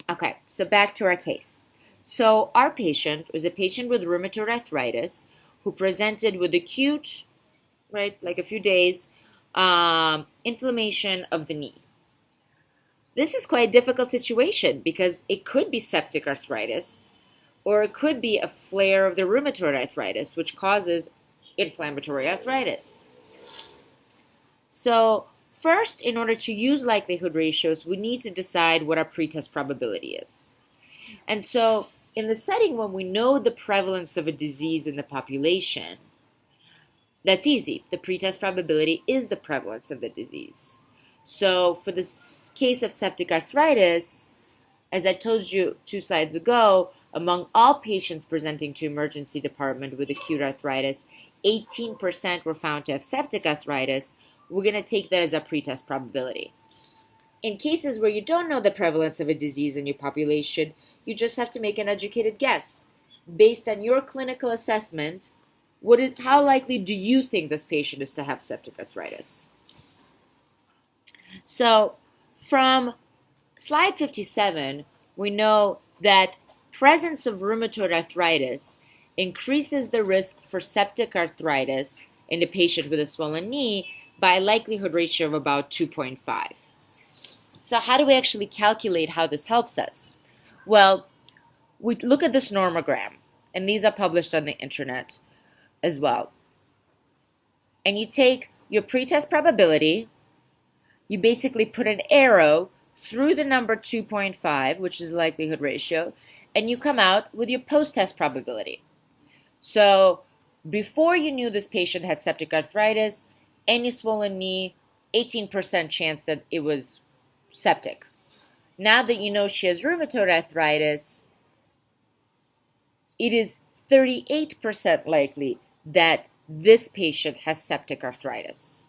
Okay, so back to our case. So our patient was a patient with rheumatoid arthritis who presented with acute, right, like a few days, inflammation of the knee. This is quite a difficult situation because it could be septic arthritis or it could be a flare of the rheumatoid arthritis, which causes inflammatory arthritis. So, first, in order to use likelihood ratios, we need to decide what our pretest probability is. And so, in the setting when we know the prevalence of a disease in the population, that's easy. The pretest probability is the prevalence of the disease. So, for the case of septic arthritis, as I told you 2 slides ago, among all patients presenting to emergency department with acute arthritis, 18% were found to have septic arthritis. We're going to take that as a pretest probability. In cases where you don't know the prevalence of a disease in your population, you just have to make an educated guess. Based on your clinical assessment, how likely do you think this patient is to have septic arthritis? So, from slide 57, we know that presence of rheumatoid arthritis increases the risk for septic arthritis in a patient with a swollen knee by a likelihood ratio of about 2.5. So how do we actually calculate how this helps us? Well, we look at this normogram, and these are published on the internet as well. And you take your pretest probability, you basically put an arrow through the number 2.5, which is the likelihood ratio, and you come out with your post-test probability. So before you knew this patient had septic arthritis, any swollen knee, 18% chance that it was septic. Now that you know she has rheumatoid arthritis, it is 38% likely that this patient has septic arthritis.